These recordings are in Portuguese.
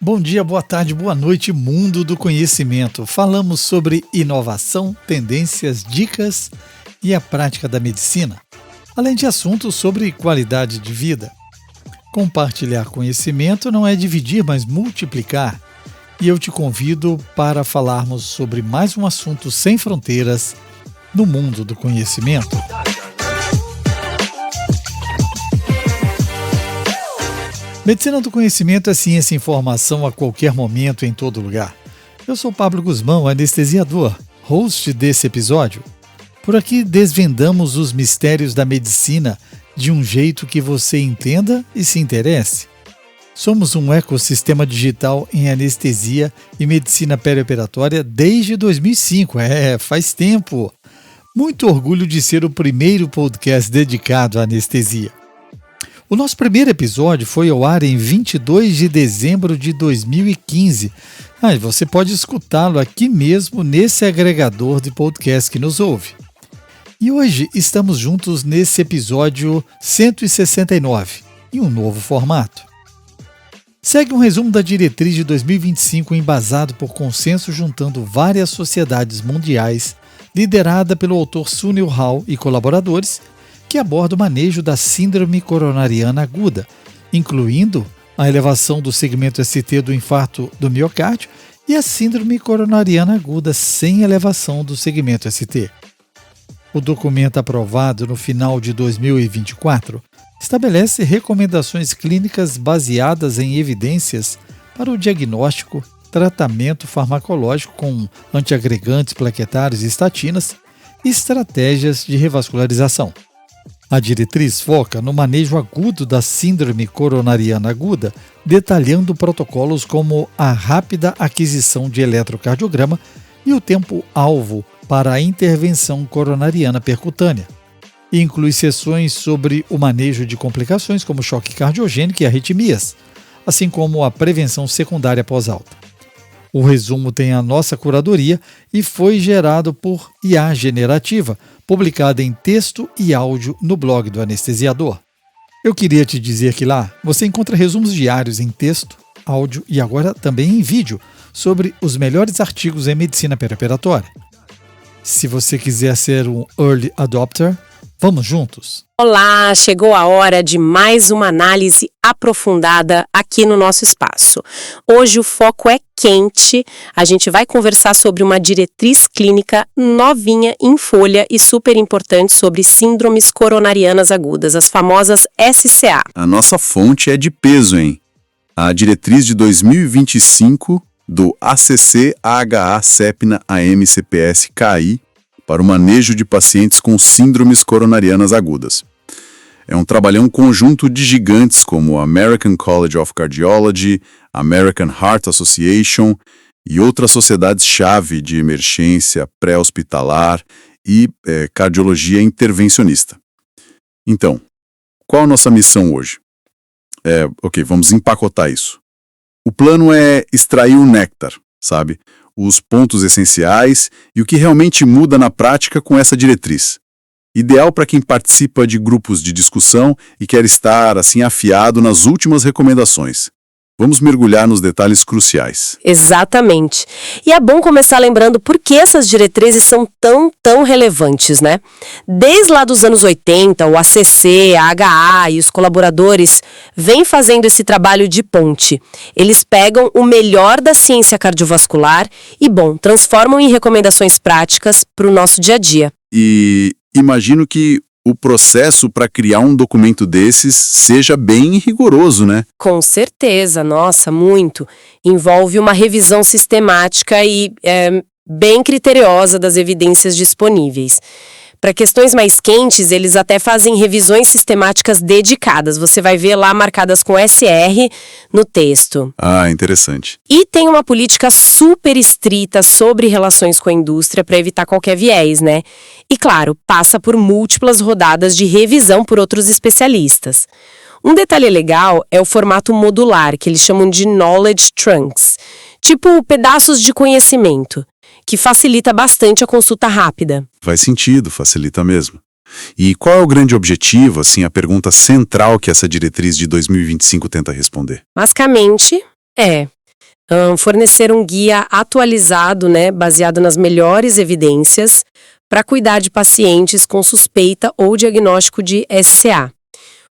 Bom dia, boa tarde, boa noite, mundo do conhecimento. Falamos sobre inovação, tendências, dicas e a prática da medicina, além de assuntos sobre qualidade de vida. Compartilhar conhecimento não é dividir, mas multiplicar. E eu te convido para falarmos sobre mais um assunto sem fronteiras no mundo do conhecimento. Medicina do conhecimento é ciência e informação a qualquer momento, em todo lugar. Eu sou Pablo Guzmão, anestesiador, host desse episódio. Por aqui desvendamos os mistérios da medicina de um jeito que você entenda e se interesse. Somos um ecossistema digital em anestesia e medicina perioperatória desde 2005. Faz tempo. Muito orgulho de ser o primeiro podcast dedicado à anestesia. O nosso primeiro episódio foi ao ar em 22 de dezembro de 2015. E você pode escutá-lo aqui mesmo nesse agregador de podcast que nos ouve. E hoje estamos juntos nesse episódio 169, em um novo formato. Segue um resumo da diretriz de 2025 embasado por consenso juntando várias sociedades mundiais, liderada pelo autor Sunil Hall e colaboradores, que aborda o manejo da síndrome coronariana aguda, incluindo a elevação do segmento ST do infarto do miocárdio e a síndrome coronariana aguda sem elevação do segmento ST. O documento aprovado no final de 2024 estabelece recomendações clínicas baseadas em evidências para o diagnóstico, tratamento farmacológico com antiagregantes plaquetários e estatinas e estratégias de revascularização. A diretriz foca no manejo agudo da síndrome coronariana aguda, detalhando protocolos como a rápida aquisição de eletrocardiograma e o tempo-alvo para a intervenção coronariana percutânea. Inclui sessões sobre o manejo de complicações como choque cardiogênico e arritmias, assim como a prevenção secundária pós-alta. O resumo tem a nossa curadoria e foi gerado por IA Generativa, publicada em texto e áudio no blog do anestesiador. Eu queria te dizer que lá você encontra resumos diários em texto, áudio e agora também em vídeo sobre os melhores artigos em medicina perioperatória. Se você quiser ser um early adopter, vamos juntos? Olá, chegou a hora de mais uma análise aprofundada aqui no nosso espaço. Hoje o foco é quente, a gente vai conversar sobre uma diretriz clínica novinha em folha e super importante sobre síndromes coronarianas agudas, as famosas SCA. A nossa fonte é de peso, hein? A diretriz de 2025 do ACC-AHA-CEPNA-AM-CPS-KI para o manejo de pacientes com síndromes coronarianas agudas. É um trabalhão conjunto de gigantes como a American College of Cardiology, American Heart Association e outras sociedades-chave de emergência pré-hospitalar e cardiologia intervencionista. Então, qual a nossa missão hoje? Vamos empacotar isso. O plano é extrair o néctar, sabe? Os pontos essenciais e o que realmente muda na prática com essa diretriz. Ideal para quem participa de grupos de discussão e quer estar, assim, afiado nas últimas recomendações. Vamos mergulhar nos detalhes cruciais. Exatamente. E é bom começar lembrando por que essas diretrizes são tão relevantes, né? Desde lá dos anos 80, o ACC, a AHA e os colaboradores vêm fazendo esse trabalho de ponte. Eles pegam o melhor da ciência cardiovascular e, transformam em recomendações práticas para o nosso dia a dia. E imagino que o processo para criar um documento desses seja bem rigoroso, né? Com certeza, nossa, muito. Envolve uma revisão sistemática e bem criteriosa das evidências disponíveis. Para questões mais quentes, eles até fazem revisões sistemáticas dedicadas. Você vai ver lá marcadas com SR no texto. Ah, interessante. E tem uma política super estrita sobre relações com a indústria para evitar qualquer viés, né? E, claro, passa por múltiplas rodadas de revisão por outros especialistas. Um detalhe legal é o formato modular, que eles chamam de Knowledge Trunks, tipo pedaços de conhecimento, que facilita bastante a consulta rápida. Faz sentido, facilita mesmo. E qual é o grande objetivo, assim, a pergunta central que essa diretriz de 2025 tenta responder? Basicamente, Fornecer um guia atualizado, né, baseado nas melhores evidências, para cuidar de pacientes com suspeita ou diagnóstico de SCA.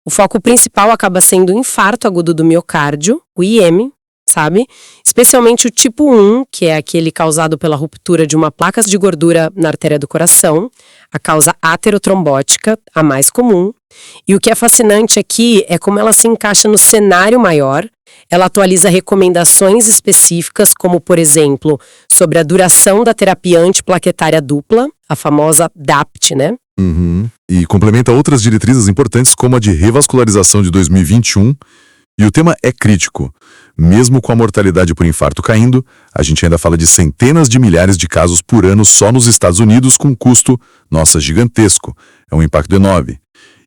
O foco principal acaba sendo o infarto agudo do miocárdio, o IM, sabe? Especialmente o tipo 1, que é aquele causado pela ruptura de uma placa de gordura na artéria do coração, a causa aterotrombótica, a mais comum. E o que é fascinante aqui é como ela se encaixa no cenário maior. Ela atualiza recomendações específicas, como, por exemplo, sobre a duração da terapia antiplaquetária dupla, a famosa DAPT, né? E complementa outras diretrizes importantes, como a de revascularização de 2021. E o tema é crítico. Mesmo com a mortalidade por infarto caindo, a gente ainda fala de centenas de milhares de casos por ano só nos Estados Unidos, com um custo, nossa, gigantesco. É um impacto enorme.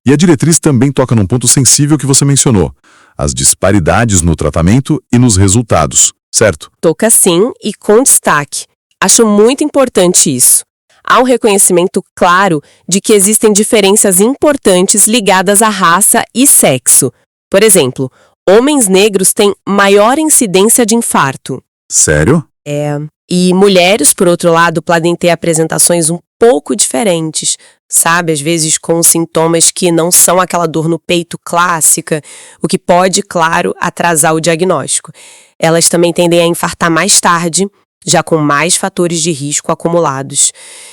E a diretriz também toca num ponto sensível que você mencionou: as disparidades no tratamento e nos resultados, certo? Toca sim, e com destaque. Acho muito importante isso. Há um reconhecimento claro de que existem diferenças importantes ligadas à raça e sexo. Por exemplo, homens negros têm maior incidência de infarto. Sério? E mulheres, por outro lado, podem ter apresentações um pouco diferentes, sabe? Às vezes com sintomas que não são aquela dor no peito clássica, o que pode, claro, atrasar o diagnóstico. Elas também tendem a infartar mais tarde, já com mais fatores de risco acumulados.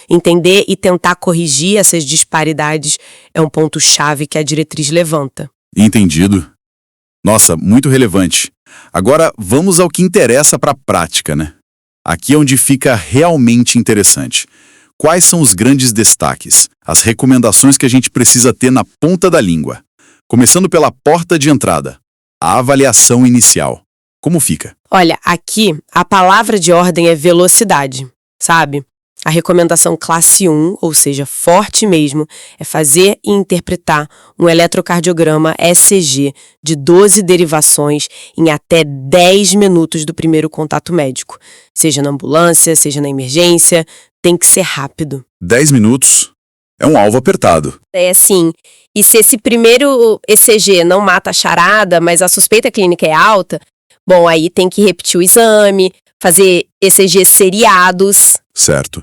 Entender e tentar corrigir essas disparidades é um ponto-chave que a diretriz levanta. Entendido. Nossa, muito relevante. Agora, vamos ao que interessa para a prática, né? Aqui é onde fica realmente interessante. Quais são os grandes destaques, as recomendações que a gente precisa ter na ponta da língua? Começando pela porta de entrada, a avaliação inicial. Como fica? Olha, aqui a palavra de ordem é velocidade, sabe? A recomendação classe 1, ou seja, forte mesmo, é fazer e interpretar um eletrocardiograma ECG de 12 derivações em até 10 minutos do primeiro contato médico. Seja na ambulância, seja na emergência, tem que ser rápido. 10 minutos é um alvo apertado. É assim, e se esse primeiro ECG não mata a charada, mas a suspeita clínica é alta, bom, aí tem que repetir o exame, fazer ECGs seriados. Certo.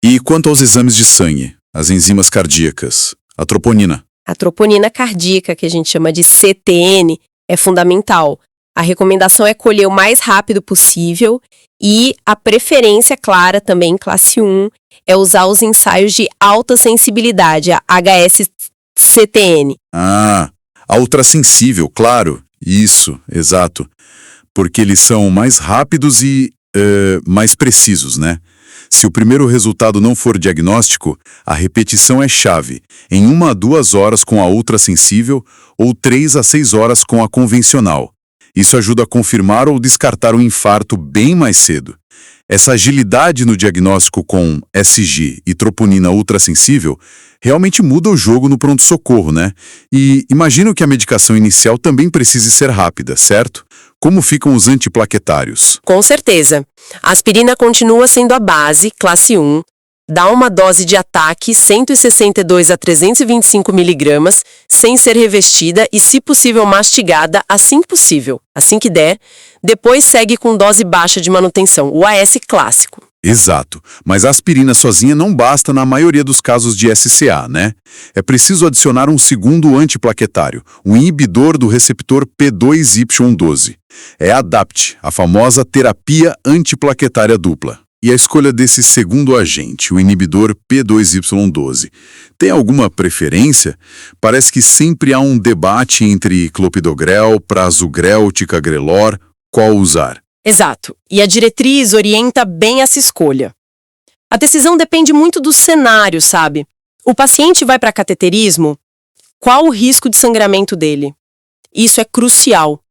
E quanto aos exames de sangue, as enzimas cardíacas, a troponina? A troponina cardíaca, que a gente chama de CTN, é fundamental. A recomendação é colher o mais rápido possível e a preferência clara também, classe 1, é usar os ensaios de alta sensibilidade, a HS-CTN. Ah, a ultrassensível, claro. Isso, exato. Porque eles são mais rápidos e mais precisos, né? Se o primeiro resultado não for diagnóstico, a repetição é chave, em 1 a 2 horas com a ultrassensível ou 3 a 6 horas com a convencional. Isso ajuda a confirmar ou descartar o infarto bem mais cedo. Essa agilidade no diagnóstico com SG e troponina ultrassensível realmente muda o jogo no pronto-socorro, né? E imagino que a medicação inicial também precise ser rápida, certo? Como ficam os antiplaquetários? Com certeza. A aspirina continua sendo a base, classe 1, dá uma dose de ataque 162 a 325 miligramas, sem ser revestida e, se possível, mastigada assim que possível, assim que der. Depois segue com dose baixa de manutenção, o AS clássico. Exato, mas a aspirina sozinha não basta na maioria dos casos de SCA, né? É preciso adicionar um segundo antiplaquetário, um inibidor do receptor P2Y12. É a DAPT, a famosa terapia antiplaquetária dupla. E a escolha desse segundo agente, o inibidor P2Y12, tem alguma preferência? Parece que sempre há um debate entre clopidogrel, prasugrel, ticagrelor, qual usar. Exato, e a diretriz orienta bem essa escolha. A decisão depende muito do cenário, sabe? O paciente vai para cateterismo, qual o risco de sangramento dele? Isso é crucial.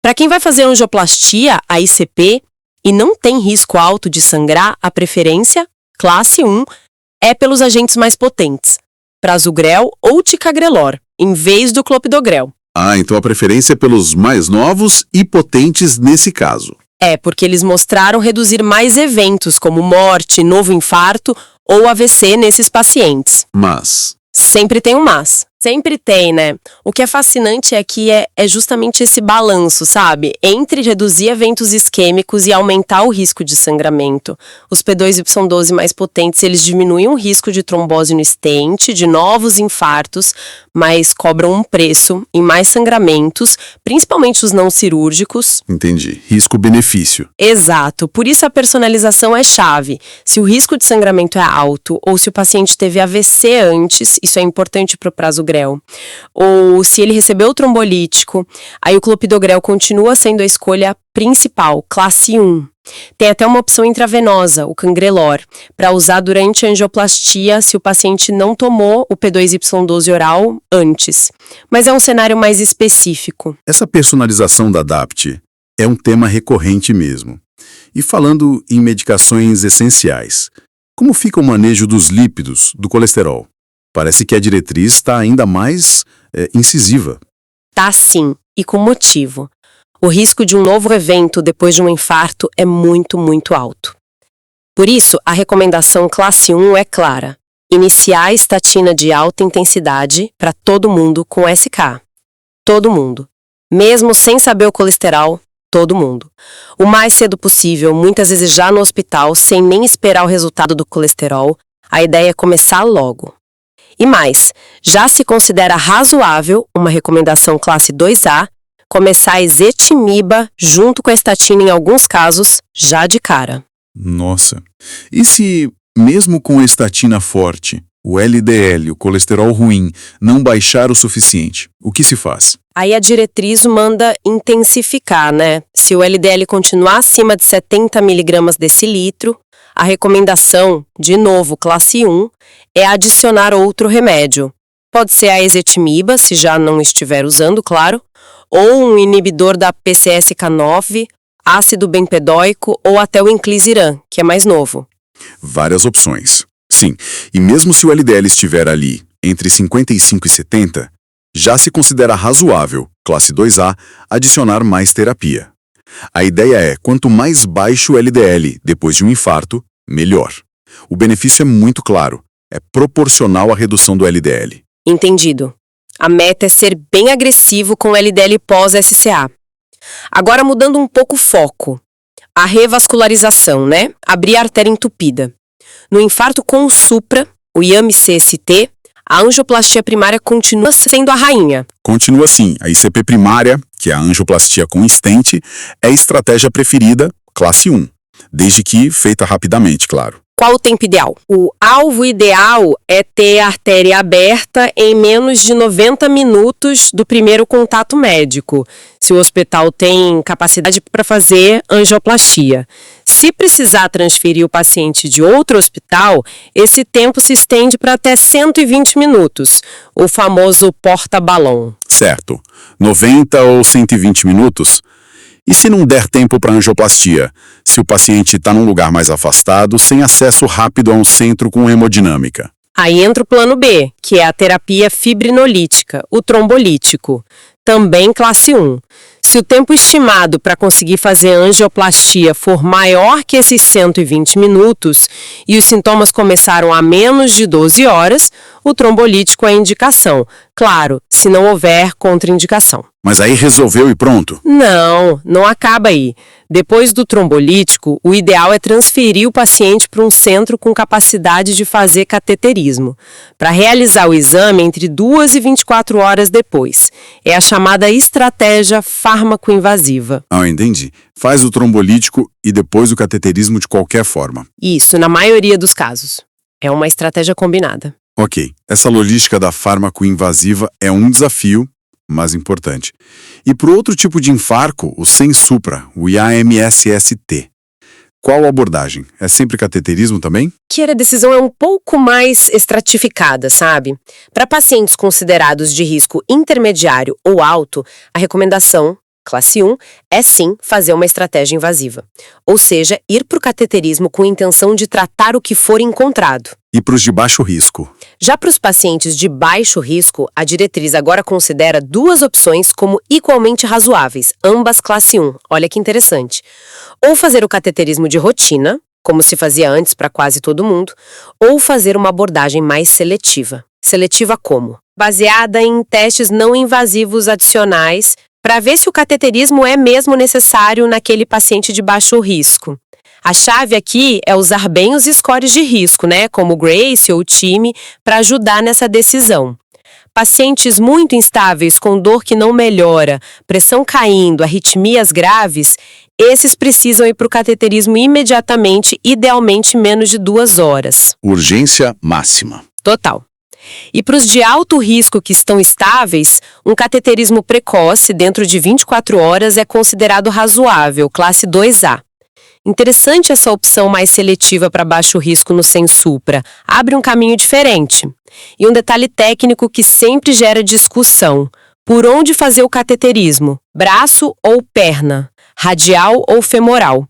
Para quem vai fazer angioplastia, a ICP, e não tem risco alto de sangrar, a preferência, classe 1, é pelos agentes mais potentes, prasugrel ou ticagrelor, em vez do clopidogrel. Ah, então a preferência é pelos mais novos e potentes nesse caso. É, porque eles mostraram reduzir mais eventos, como morte, novo infarto ou AVC nesses pacientes. Mas Sempre tem um mas. Sempre tem, né? O que é fascinante aqui é justamente esse balanço, sabe? Entre reduzir eventos isquêmicos e aumentar o risco de sangramento. Os P2Y12 mais potentes, eles diminuem o risco de trombose no estente, de novos infartos, mas cobram um preço em mais sangramentos, principalmente os não cirúrgicos. Entendi. Risco-benefício. Exato. Por isso a personalização é chave. Se o risco de sangramento é alto ou se o paciente teve AVC antes, isso é importante para o prasugrel. Ou se ele recebeu o trombolítico, aí o clopidogrel continua sendo a escolha principal, classe 1. Tem até uma opção intravenosa, o cangrelor, para usar durante a angioplastia se o paciente não tomou o P2Y12 oral antes. Mas é um cenário mais específico. Essa personalização da DAPT é um tema recorrente mesmo. E falando em medicações essenciais, como fica o manejo dos lípidos, do colesterol? Parece que a diretriz está ainda mais incisiva. Tá sim, e com motivo. O risco de um novo evento depois de um infarto é muito, muito alto. Por isso, a recomendação classe 1 é clara. Iniciar a estatina de alta intensidade para todo mundo com SK. Todo mundo. Mesmo sem saber o colesterol, todo mundo. O mais cedo possível, muitas vezes já no hospital, sem nem esperar o resultado do colesterol, a ideia é começar logo. E mais, já se considera razoável, uma recomendação classe 2A, começar a ezetimiba junto com a estatina em alguns casos, já de cara. Nossa. E se, mesmo com a estatina forte, o LDL, o colesterol ruim, não baixar o suficiente, o que se faz? Aí a diretriz manda intensificar, né? Se o LDL continuar acima de 70 mg decilitro, a recomendação, de novo, classe 1, é adicionar outro remédio. Pode ser a ezetimiba, se já não estiver usando, claro, ou um inibidor da PCSK9, ácido bempedóico ou até o inclisiran, que é mais novo. Várias opções. Sim, e mesmo se o LDL estiver ali entre 55 e 70, já se considera razoável, classe 2A, adicionar mais terapia. A ideia é, quanto mais baixo o LDL depois de um infarto, melhor. O benefício é muito claro, é proporcional à redução do LDL. Entendido. A meta é ser bem agressivo com o LDL pós-SCA. Agora mudando um pouco o foco. A revascularização, né? Abrir a artéria entupida. No infarto com o supra, o IAMI-CST, a angioplastia primária continua sendo a rainha. Continua assim, a ICP primária, que é a angioplastia com stent, é a estratégia preferida, classe 1, desde que feita rapidamente, claro. Qual o tempo ideal? O alvo ideal é ter a artéria aberta em menos de 90 minutos do primeiro contato médico, se o hospital tem capacidade para fazer angioplastia. Se precisar transferir o paciente de outro hospital, esse tempo se estende para até 120 minutos, o famoso porta-balão. Certo. 90 ou 120 minutos? E se não der tempo para angioplastia? Se o paciente está num lugar mais afastado, sem acesso rápido a um centro com hemodinâmica? Aí entra o plano B, que é a terapia fibrinolítica, o trombolítico, também classe 1. Se o tempo estimado para conseguir fazer angioplastia for maior que esses 120 minutos e os sintomas começaram a menos de 12 horas, o trombolítico é a indicação. Claro, se não houver contraindicação. Mas aí resolveu e pronto? Não acaba aí. Depois do trombolítico, o ideal é transferir o paciente para um centro com capacidade de fazer cateterismo, para realizar o exame entre 2 e 24 horas depois. É a chamada estratégia fármaco-invasiva. Ah, entendi. Faz o trombolítico e depois o cateterismo de qualquer forma. Isso, na maioria dos casos. É uma estratégia combinada. Ok, essa logística da fármaco-invasiva é um desafio, mas importante. E para o outro tipo de infarto, o sem supra, o IAMSST. Qual a abordagem? É sempre cateterismo também? Que a decisão é um pouco mais estratificada, sabe? Para pacientes considerados de risco intermediário ou alto, a recomendação, classe 1, é sim fazer uma estratégia invasiva. Ou seja, ir para o cateterismo com a intenção de tratar o que for encontrado. E para os de baixo risco? Já para os pacientes de baixo risco, a diretriz agora considera duas opções como igualmente razoáveis, ambas classe 1. Olha que interessante. Ou fazer o cateterismo de rotina, como se fazia antes para quase todo mundo, ou fazer uma abordagem mais seletiva. Seletiva como? Baseada em testes não invasivos adicionais para ver se o cateterismo é mesmo necessário naquele paciente de baixo risco. A chave aqui é usar bem os scores de risco, né, como o GRACE ou o TIMI, para ajudar nessa decisão. Pacientes muito instáveis com dor que não melhora, pressão caindo, arritmias graves, esses precisam ir para o cateterismo imediatamente, idealmente menos de 2 horas. Urgência máxima. Total. E para os de alto risco que estão estáveis, um cateterismo precoce dentro de 24 horas é considerado razoável, classe 2A. Interessante essa opção mais seletiva para baixo risco no sem-supra. Abre um caminho diferente. E um detalhe técnico que sempre gera discussão. Por onde fazer o cateterismo? Braço ou perna? Radial ou femoral?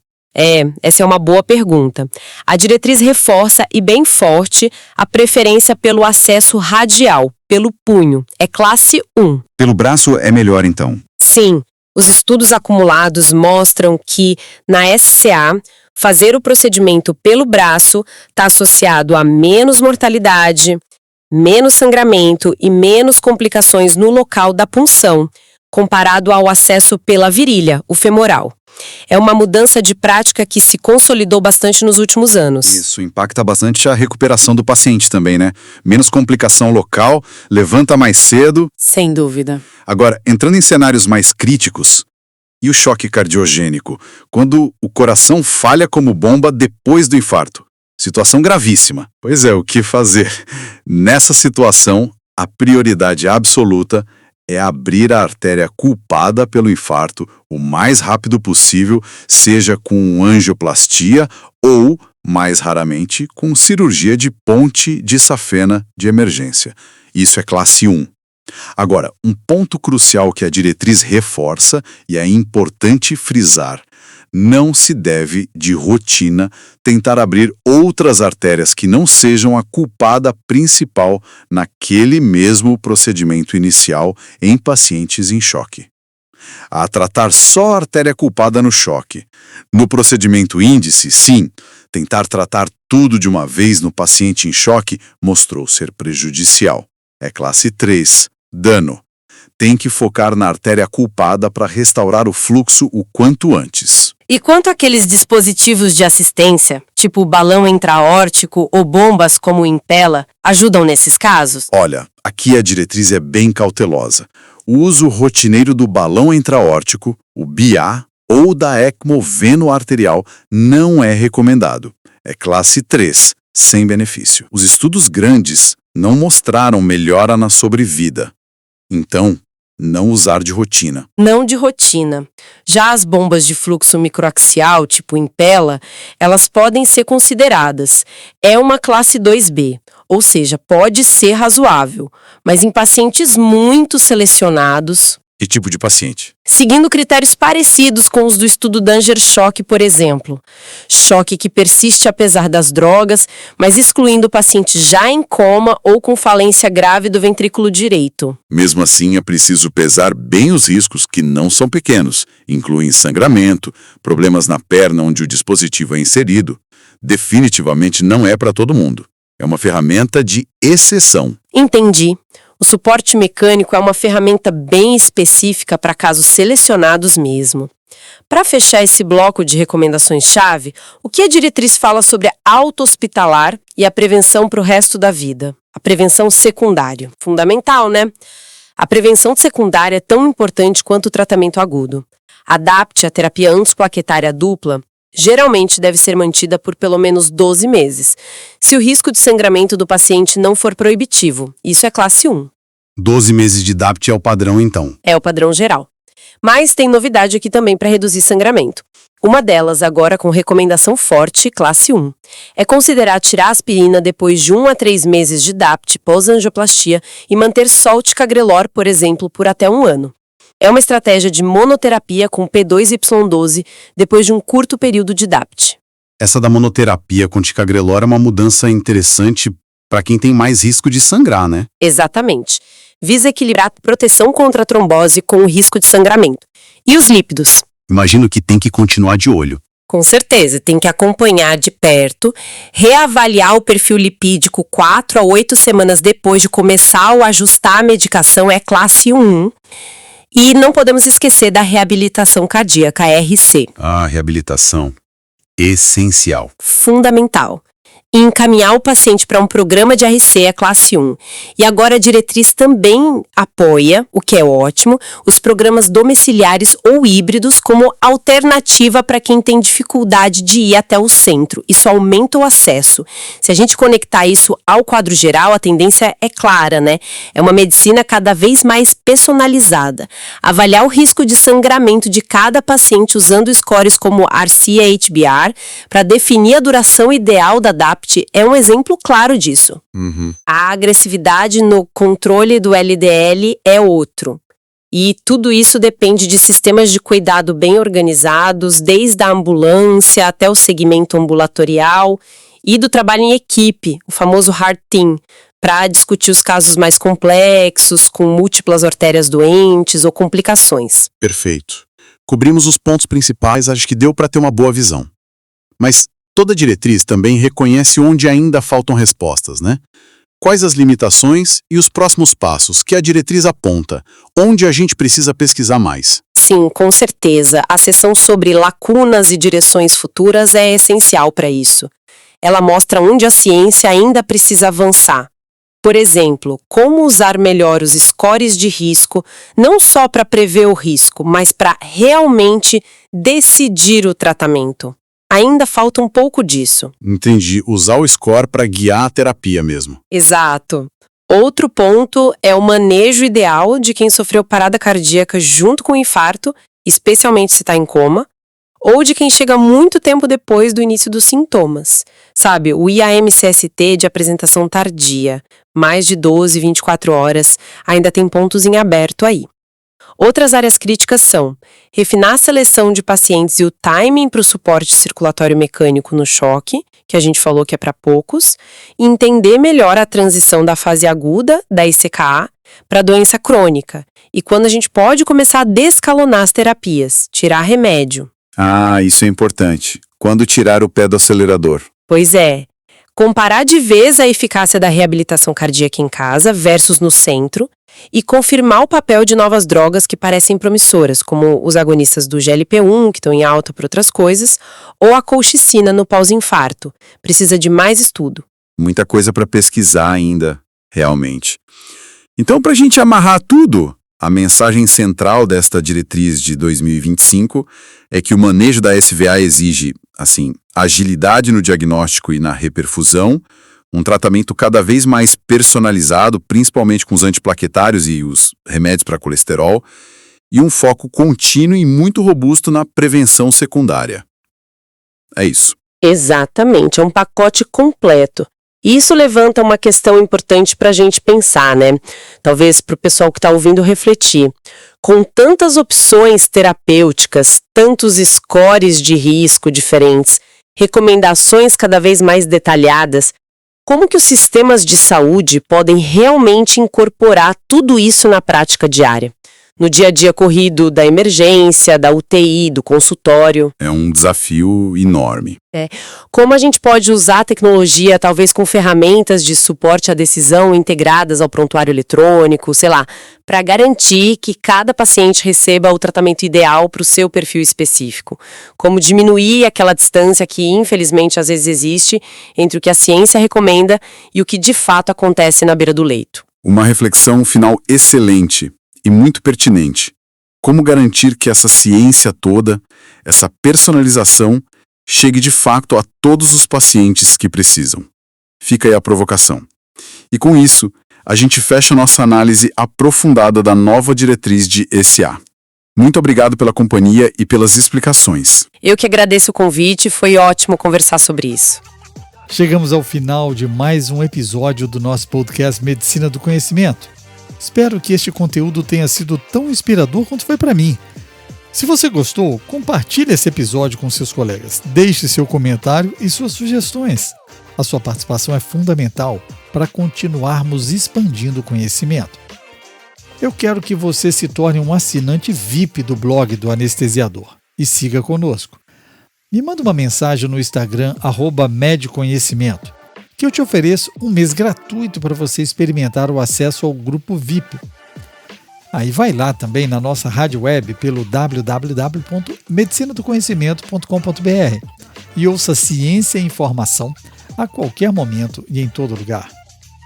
Essa é uma boa pergunta. A diretriz reforça, e bem forte, a preferência pelo acesso radial, pelo punho. É classe 1. Pelo braço é melhor, então? Sim. Os estudos acumulados mostram que, na SCA, fazer o procedimento pelo braço está associado a menos mortalidade, menos sangramento e menos complicações no local da punção, comparado ao acesso pela virilha, o femoral. É uma mudança de prática que se consolidou bastante nos últimos anos. Isso impacta bastante a recuperação do paciente também, né? Menos complicação local, levanta mais cedo. Sem dúvida. Agora, entrando em cenários mais críticos, e o choque cardiogênico, quando o coração falha como bomba depois do infarto? Situação gravíssima. Pois é, o que fazer? Nessa situação, a prioridade absoluta é abrir a artéria culpada pelo infarto o mais rápido possível, seja com angioplastia ou, mais raramente, com cirurgia de ponte de safena de emergência. Isso é classe 1. Agora, um ponto crucial que a diretriz reforça e é importante frisar: não se deve, de rotina, tentar abrir outras artérias que não sejam a culpada principal naquele mesmo procedimento inicial em pacientes em choque. A tratar só a artéria culpada no choque. No procedimento índice, sim, tentar tratar tudo de uma vez no paciente em choque mostrou ser prejudicial. É classe 3, dano. Tem que focar na artéria culpada para restaurar o fluxo o quanto antes. E quanto àqueles dispositivos de assistência, tipo balão intra-aórtico ou bombas como o Impella, ajudam nesses casos? Olha, aqui a diretriz é bem cautelosa. O uso rotineiro do balão intra-aórtico, o BA, ou da ECMO veno-arterial não é recomendado. É classe 3, sem benefício. Os estudos grandes não mostraram melhora na sobrevida. Então, não usar de rotina. Não de rotina. Já as bombas de fluxo microaxial, tipo Impella, elas podem ser consideradas. É uma classe 2B, ou seja, pode ser razoável, mas em pacientes muito selecionados. Que tipo de paciente? Seguindo critérios parecidos com os do estudo Danger Shock, por exemplo. Choque que persiste apesar das drogas, mas excluindo o paciente já em coma ou com falência grave do ventrículo direito. Mesmo assim, é preciso pesar bem os riscos, que não são pequenos. Incluem sangramento, problemas na perna onde o dispositivo é inserido. Definitivamente não é para todo mundo. É uma ferramenta de exceção. Entendi. O suporte mecânico é uma ferramenta bem específica para casos selecionados mesmo. Para fechar esse bloco de recomendações-chave, o que a diretriz fala sobre a auto-hospitalar e a prevenção para o resto da vida? A prevenção secundária. Fundamental, né? A prevenção secundária é tão importante quanto o tratamento agudo. Adapte a terapia antiplaquetária dupla. Geralmente deve ser mantida por pelo menos 12 meses, se o risco de sangramento do paciente não for proibitivo. Isso é classe 1. 12 meses de DAPT é o padrão, então? É o padrão geral. Mas tem novidade aqui também para reduzir sangramento. Uma delas, agora com recomendação forte, classe 1. É considerar tirar a aspirina depois de 1 a 3 meses de DAPT pós-angioplastia e manter só o ticagrelor, por exemplo, por até 1 ano. É uma estratégia de monoterapia com P2Y12 depois de um curto período de DAPT. Essa da monoterapia com ticagrelor é uma mudança interessante para quem tem mais risco de sangrar, né? Exatamente. Visa equilibrar a proteção contra a trombose com o risco de sangramento. E os lípidos? Imagino que tem que continuar de olho. Com certeza, tem que acompanhar de perto, reavaliar o perfil lipídico 4 a 8 semanas depois de começar ou ajustar a medicação, é classe 1. E não podemos esquecer da reabilitação cardíaca, a RC. Ah, reabilitação. Essencial. Fundamental. E encaminhar o paciente para um programa de RC é classe 1. E agora a diretriz também apoia, o que é ótimo, os programas domiciliares ou híbridos como alternativa para quem tem dificuldade de ir até o centro. Isso aumenta o acesso. Se a gente conectar isso ao quadro geral, a tendência é clara, né? É uma medicina cada vez mais personalizada. Avaliar o risco de sangramento de cada paciente usando scores como ARCIA-HBR para definir a duração ideal da DAPT é um exemplo claro disso. A agressividade no controle do LDL é outro. E tudo isso depende de sistemas de cuidado bem organizados, desde a ambulância até o segmento ambulatorial e do trabalho em equipe, o famoso Heart Team, para discutir os casos mais complexos, com múltiplas artérias doentes ou complicações. Perfeito. Cobrimos os pontos principais, acho que deu para ter uma boa visão. Mas toda diretriz também reconhece onde ainda faltam respostas, né? Quais as limitações e os próximos passos que a diretriz aponta, onde a gente precisa pesquisar mais? Sim, com certeza. A seção sobre lacunas e direções futuras é essencial para isso. Ela mostra onde a ciência ainda precisa avançar. Por exemplo, como usar melhor os scores de risco, não só para prever o risco, mas para realmente decidir o tratamento. Ainda falta um pouco disso. Entendi. Usar o score para guiar a terapia mesmo. Exato. Outro ponto é o manejo ideal de quem sofreu parada cardíaca junto com o infarto, especialmente se está em coma, ou de quem chega muito tempo depois do início dos sintomas. Sabe, o IAM-CST de apresentação tardia, mais de 12, 24 horas, ainda tem pontos em aberto aí. Outras áreas críticas são refinar a seleção de pacientes e o timing para o suporte circulatório mecânico no choque, que a gente falou que é para poucos, e entender melhor a transição da fase aguda, da ICKA, para a doença crônica, e quando a gente pode começar a descalonar as terapias, tirar remédio. Ah, isso é importante. Quando tirar o pé do acelerador? Pois é. Comparar de vez a eficácia da reabilitação cardíaca em casa versus no centro e confirmar o papel de novas drogas que parecem promissoras, como os agonistas do GLP-1, que estão em alta por outras coisas, ou a colchicina no pós-infarto. Precisa de mais estudo. Muita coisa para pesquisar ainda, realmente. Então, para a gente amarrar tudo, a mensagem central desta diretriz de 2025 é que o manejo da SVA exige, agilidade no diagnóstico e na reperfusão, um tratamento cada vez mais personalizado, principalmente com os antiplaquetários e os remédios para colesterol, e um foco contínuo e muito robusto na prevenção secundária. É isso. Exatamente, é um pacote completo. E isso levanta uma questão importante para a gente pensar, né? Talvez para o pessoal que está ouvindo refletir. Com tantas opções terapêuticas, tantos scores de risco diferentes, recomendações cada vez mais detalhadas, como que os sistemas de saúde podem realmente incorporar tudo isso na prática diária? No dia a dia corrido da emergência, da UTI, do consultório. É um desafio enorme. Como a gente pode usar a tecnologia, talvez com ferramentas de suporte à decisão integradas ao prontuário eletrônico, para garantir que cada paciente receba o tratamento ideal para o seu perfil específico. Como diminuir aquela distância que, infelizmente, às vezes existe entre o que a ciência recomenda e o que de fato acontece na beira do leito. Uma reflexão final excelente e muito pertinente. Como garantir que essa ciência toda, essa personalização, chegue de fato a todos os pacientes que precisam? Fica aí a provocação. E com isso, a gente fecha nossa análise aprofundada da nova diretriz de ECA. Muito obrigado pela companhia e pelas explicações. Eu que agradeço o convite, foi ótimo conversar sobre isso. Chegamos ao final de mais um episódio do nosso podcast Medicina do Conhecimento. Espero que este conteúdo tenha sido tão inspirador quanto foi para mim. Se você gostou, compartilhe esse episódio com seus colegas. Deixe seu comentário e suas sugestões. A sua participação é fundamental para continuarmos expandindo o conhecimento. Eu quero que você se torne um assinante VIP do blog do Anestesiador e siga conosco. Me manda uma mensagem no Instagram @medconhecimento, que eu te ofereço um mês gratuito para você experimentar o acesso ao grupo VIP. Aí vai lá também na nossa rádio web pelo www.medicinadoconhecimento.com.br e ouça ciência e informação a qualquer momento e em todo lugar.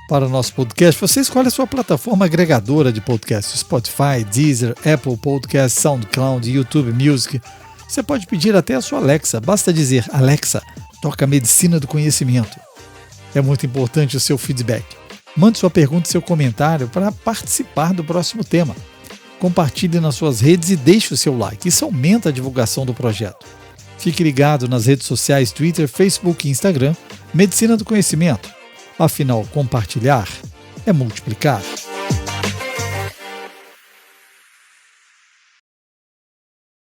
Para o nosso podcast, você escolhe a sua plataforma agregadora de podcast: Spotify, Deezer, Apple Podcasts, SoundCloud, YouTube Music. Você pode pedir até a sua Alexa, basta dizer: Alexa, toca Medicina do Conhecimento. É muito importante o seu feedback. Mande sua pergunta e seu comentário para participar do próximo tema. Compartilhe nas suas redes e deixe o seu like. Isso aumenta a divulgação do projeto. Fique ligado nas redes sociais Twitter, Facebook e Instagram, Medicina do Conhecimento. Afinal, compartilhar é multiplicar.